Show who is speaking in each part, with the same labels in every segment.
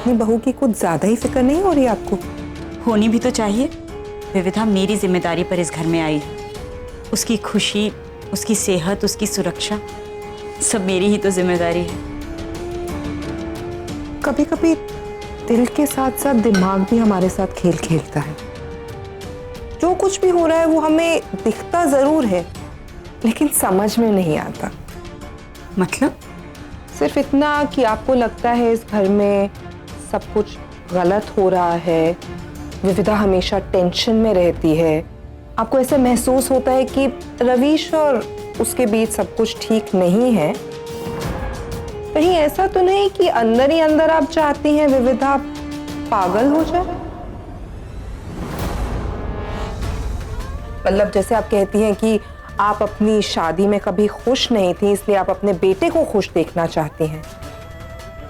Speaker 1: अपनी बहू की कुछ ज्यादा ही फिक्र नहीं हो रही आपको?
Speaker 2: होनी भी तो चाहिए। विविधा मेरी जिम्मेदारी पर इस घर में आई है। उसकी खुशी, उसकी सेहत, उसकी सुरक्षा सब मेरी ही तो जिम्मेदारी है।
Speaker 1: कभी कभी दिल के साथ साथ दिमाग भी हमारे साथ खेल खेलता है। जो कुछ भी हो रहा है वो हमें दिखता जरूर है, लेकिन समझ में नहीं आता।
Speaker 2: मतलब?
Speaker 1: सिर्फ इतना कि आपको लगता है इस घर में सब कुछ गलत हो रहा है, विविधा हमेशा टेंशन में रहती है, आपको ऐसे महसूस होता है कि रवीश और उसके बीच सब कुछ ठीक नहीं है। कहीं ऐसा तो नहीं कि अंदर ही अंदर आप चाहती हैं विविधा पागल हो जाए? मतलब जैसे आप कहती हैं कि आप अपनी शादी में कभी खुश नहीं थी, इसलिए आप अपने बेटे को खुश देखना चाहती हैं।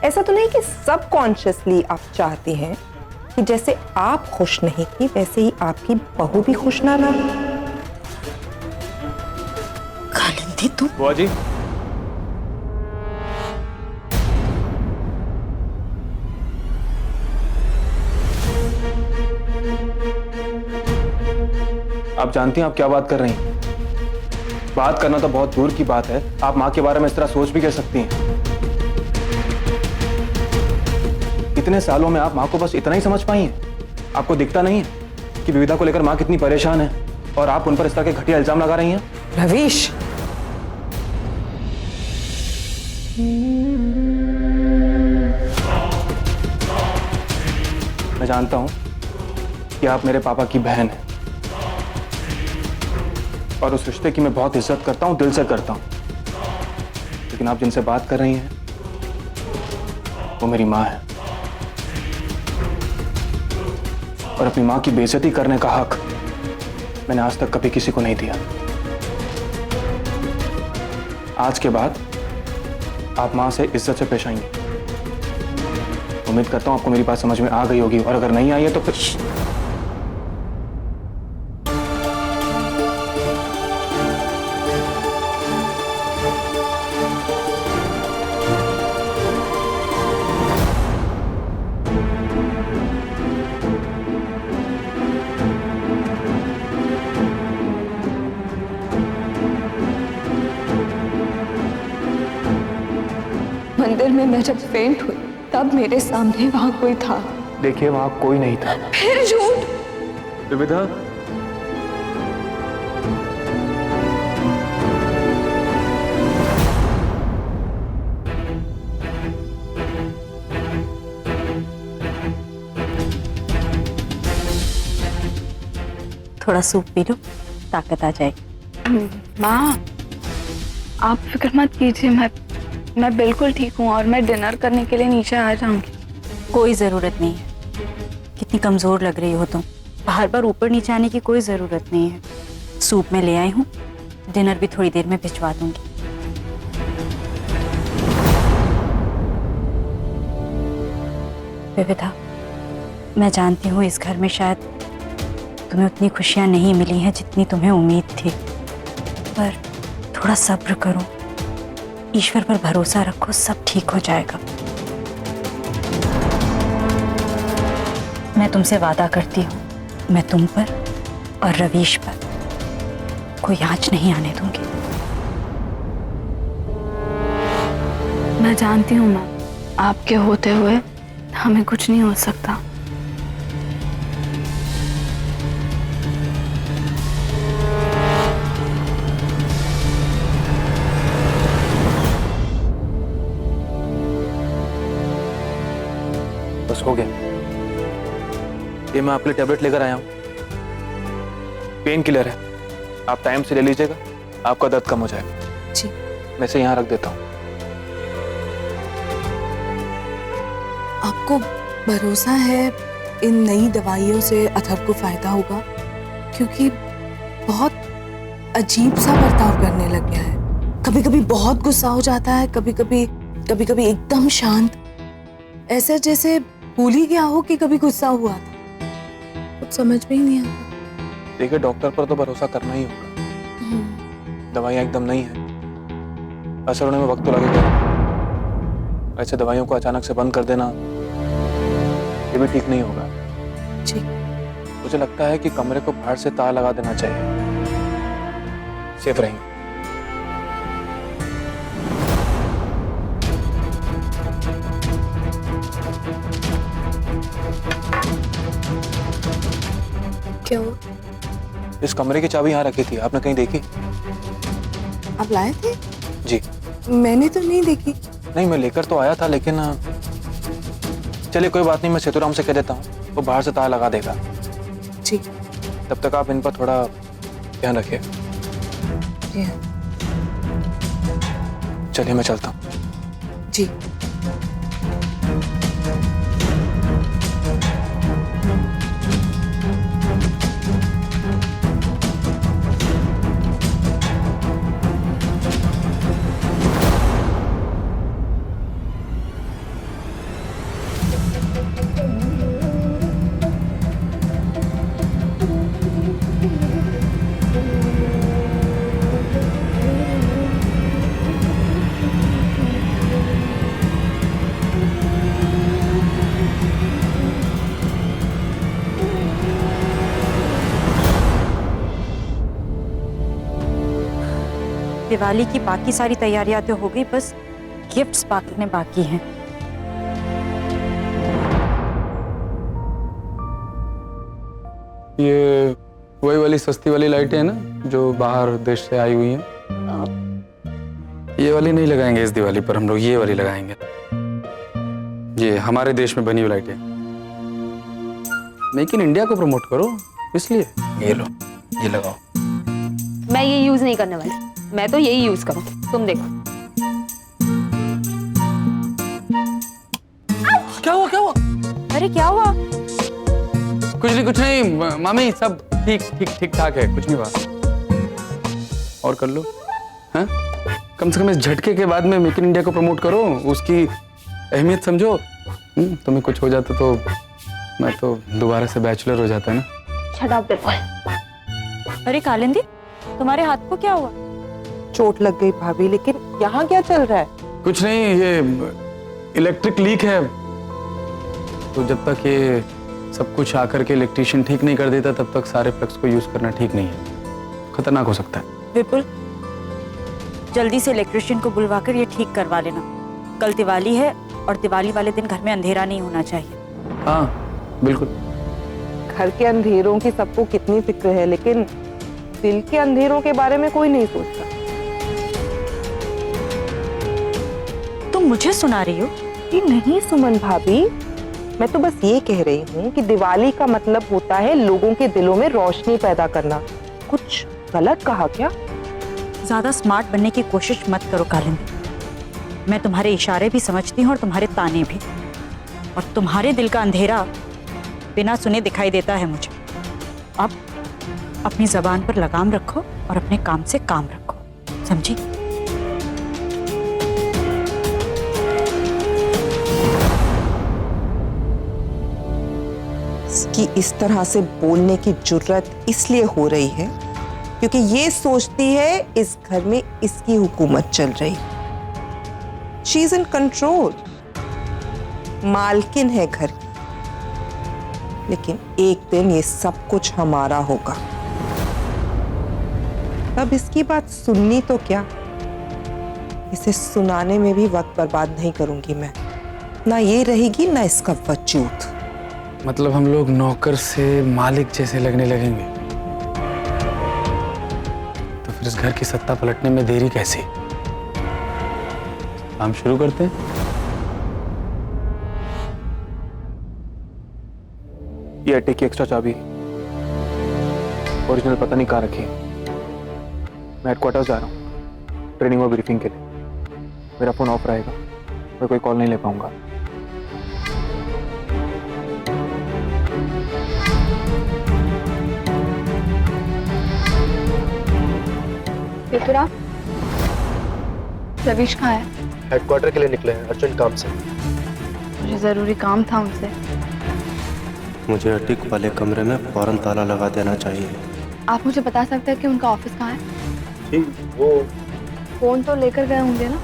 Speaker 1: ऐसा तो नहीं कि सबकॉन्शियसली आप चाहती हैं कि जैसे आप खुश नहीं थी वैसे ही आपकी बहू भी खुश ना रहे?
Speaker 2: कालिंदी तुम।
Speaker 3: बुआ जी, आप जानती हैं आप क्या बात कर रही हैं? बात करना तो बहुत दूर की बात है, आप माँ के बारे में इस तरह सोच भी कर सकती हैं? इतने सालों में आप माँ को बस इतना ही समझ पाई हैं? आपको दिखता नहीं है कि विविधा को लेकर माँ कितनी परेशान है और आप उन पर इस तरह के घटिया इल्जाम लगा रही हैं?
Speaker 1: रवीश,
Speaker 3: मैं जानता हूं कि आप मेरे पापा की बहन हैं और उस रिश्ते की मैं बहुत इज्जत करता हूं, दिल से करता हूं, लेकिन आप जिनसे बात कर रही हैं वो मेरी माँ है और अपनी माँ की बेइज्जती करने का हक मैंने आज तक कभी किसी को नहीं दिया। आज के बाद आप माँ से इज्जत से पेश आएंगे। उम्मीद करता हूं आपको मेरी बात समझ में आ गई होगी, और अगर नहीं आई है तो फिर
Speaker 4: मंदिर में मैं जब फेंट हुई तब मेरे सामने वहां कोई था।
Speaker 3: देखिए वहां कोई नहीं था।
Speaker 4: फिर झूठ।
Speaker 3: विविधा,
Speaker 2: थोड़ा सूप पी लो, ताकत आ जाएगी।
Speaker 4: माँ, आप फिक्र मत कीजिए, मैं बिल्कुल ठीक हूँ और मैं डिनर करने के लिए नीचे आ जाऊंगी।
Speaker 2: कोई जरूरत नहीं है। कितनी कमजोर लग रही हो तुम। बार बार ऊपर नीचे आने की कोई जरूरत नहीं है। सूप में ले आई हूँ, डिनर भी थोड़ी देर में भिजवा दूंगी। विविधा, मैं जानती हूँ इस घर में शायद तुम्हें उतनी खुशियां नहीं मिली हैं जितनी तुम्हें उम्मीद थी, पर थोड़ा सब्र करो, ईश्वर पर भरोसा रखो, सब ठीक हो जाएगा। मैं तुमसे वादा करती हूँ, मैं तुम पर और रवीश पर कोई आंच नहीं आने दूंगी।
Speaker 4: मैं जानती हूँ माँ, आपके होते हुए हमें कुछ नहीं हो सकता।
Speaker 3: बस हो गया। ये मैं आपके लिए टैबलेट लेकर आया हूँ, पेन किलर है, आप टाइम से ले लीजिएगा, आपका दर्द कम हो जाएगा।
Speaker 2: जी।
Speaker 3: मैं इसे यहाँ रख देता हूँ।
Speaker 5: आपको भरोसा है इन नई दवाइयों से अथर्व को फायदा होगा? क्योंकि बहुत अजीब सा बर्ताव करने लग गया है। कभी कभी बहुत गुस्सा हो जाता है, कभी कभी एकदम शांत, ऐसा जैसे भूल ही गया हो कि कभी गुस्सा हुआ था। कुछ समझ में ही नहीं आता।
Speaker 3: देखिए, डॉक्टर पर तो भरोसा करना ही होगा। दवाइयाँ एकदम नहीं है, असर होने में वक्त तो लगेगा। ऐसे दवाइयों को अचानक से बंद कर देना ये भी ठीक नहीं होगा।
Speaker 5: जी।
Speaker 3: मुझे लगता है कि कमरे को बाहर से ताला लगा देना चाहिए, सेफ रहेंगे।
Speaker 5: क्या हुआ?
Speaker 3: इस कमरे की चाबी यहाँ रखी थी, आपने कहीं देखी?
Speaker 5: आप लाए थे?
Speaker 3: जी
Speaker 5: मैंने तो नहीं देखी।
Speaker 3: नहीं, मैं लेकर तो आया था, लेकिन चलिए कोई बात नहीं, मैं सेतुराम से कह देता हूँ, वो बाहर से ताला लगा देगा।
Speaker 5: जी।
Speaker 3: तब तक आप इन पर थोड़ा ध्यान रखिए।
Speaker 5: जी हाँ।
Speaker 3: चलिए मैं चलता हूँ।
Speaker 5: जी।
Speaker 2: दिवाली की बाकी सारी तैयारियां तो हो गई, बस गिफ्ट्स बांटने बाकी हैं।
Speaker 6: ये वही वाली सस्ती वाली लाइटें हैं ना जो बाहर देश से आई हुई हैं। ये वाली नहीं लगाएंगे इस दिवाली पर, हम लोग ये वाली लगाएंगे। ये हमारे देश में बनी हुई लाइटें। मेक इन इंडिया को प्रमोट करो, इसलिए ये लो, ये लगाओ।
Speaker 7: मैं ये यूज नहीं करने वाली, मैं तो यही यूज करूँ, तुम देखो।
Speaker 6: क्या हुआ, क्या हुआ?
Speaker 2: अरे क्या हुआ?
Speaker 6: कुछ नहीं मामी, सब ठीक ठाक है, कुछ नहीं हुआ। और कर लो, हाँ? कम से कम इस झटके के बाद में मेक इन इंडिया को प्रमोट करो, उसकी अहमियत समझो। तुम्हें कुछ हो जाता तो मैं तो दोबारा से बैचलर हो जाता है ना।
Speaker 7: शट अप देखो।
Speaker 2: अरे कालिंदी, तुम्हारे हाथ को क्या हुआ?
Speaker 1: चोट लग गई भाभी, लेकिन यहाँ क्या चल रहा है?
Speaker 6: कुछ नहीं, ये इलेक्ट्रिक लीक है, तो जब तक ये सब कुछ आकर के इलेक्ट्रिशियन ठीक नहीं कर देता तब तक सारे प्लग्स को यूज करना ठीक नहीं है, खतरनाक हो सकता है।
Speaker 2: विपुल, जल्दी से इलेक्ट्रिशियन को बुलवाकर ये ठीक करवा लेना। कल दिवाली है और दिवाली वाले दिन घर में अंधेरा नहीं होना चाहिए।
Speaker 6: हाँ बिल्कुल।
Speaker 1: घर के अंधेरों की सबको कितनी फिक्र है, लेकिन दिल के अंधेरों के बारे में कोई नहीं सोचता।
Speaker 2: तुम मुझे सुना रही हो?
Speaker 1: ये नहीं सुमन भाभी, मैं तो बस ये कह रही हूँ कि दिवाली का मतलब होता है लोगों के दिलों में रोशनी पैदा करना। कुछ गलत कहा क्या?
Speaker 2: ज्यादा स्मार्ट बनने की कोशिश मत करो कालिंदी। मैं तुम्हारे इशारे भी समझती हूँ और तुम्हारे ताने भी, और तुम्हारे दिल का अंधेरा बिना सुने दिखाई देता है मुझे। अब अपनी जबान पर लगाम रखो और अपने काम से काम रखो, समझी?
Speaker 1: इसकी इस तरह से बोलने की जुर्रत इसलिए हो रही है क्योंकि ये सोचती है इस घर में इसकी हुकूमत चल रही। शी इज इन कंट्रोल, मालकिन है घर की। लेकिन एक दिन ये सब कुछ हमारा होगा। अब इसकी बात सुननी तो क्या, इसे सुनाने में भी वक्त बर्बाद नहीं करूंगी मैं। ना ये रहेगी ना इसका वजूद।
Speaker 6: मतलब हम लोग नौकर से मालिक जैसे लगने लगेंगे, तो फिर इस घर की सत्ता पलटने में देरी कैसी? काम शुरू करते हैं।
Speaker 3: ये अड्डे की एक्स्ट्रा चाबी ओरिजिनल पता नहीं कहाँ रखी है। मैं हेडक्वार्टर जा रहा हूँ ट्रेनिंग और ब्रीफिंग के लिए। मेरा फोन ऑफ रहेगा, मैं कोई कॉल नहीं ले पाऊंगा।
Speaker 4: सेतुराम, रवीश कहाँ है?
Speaker 8: हेडक्वार्टर के लिए निकले हैं अर्जेंट काम से।
Speaker 4: मुझे जरूरी काम था उनसे।
Speaker 8: मुझे अटीक वाले कमरे में फौरन ताला लगा देना चाहिए।
Speaker 4: आप मुझे बता सकते हैं कि उनका ऑफिस कहाँ है?
Speaker 8: जी, वो
Speaker 4: फोन तो लेकर गए होंगे ना?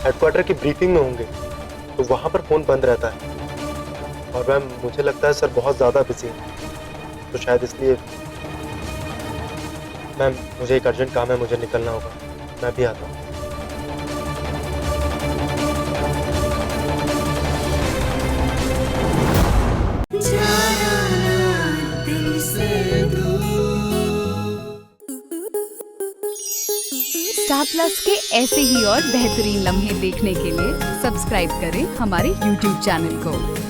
Speaker 8: हेडक्वार्टर की ब्रीफिंग में होंगे, तो वहाँ पर फ़ोन बंद रहता है। और मैम मुझे लगता है सर बहुत ज़्यादा बिजी है, तो शायद इसलिए। मैम मुझे एक अर्जेंट काम है, मुझे निकलना होगा, मैं भी आता हूँ।
Speaker 9: स्टार प्लस के ऐसे ही और बेहतरीन लम्हे देखने के लिए सब्सक्राइब करें हमारे YouTube चैनल को।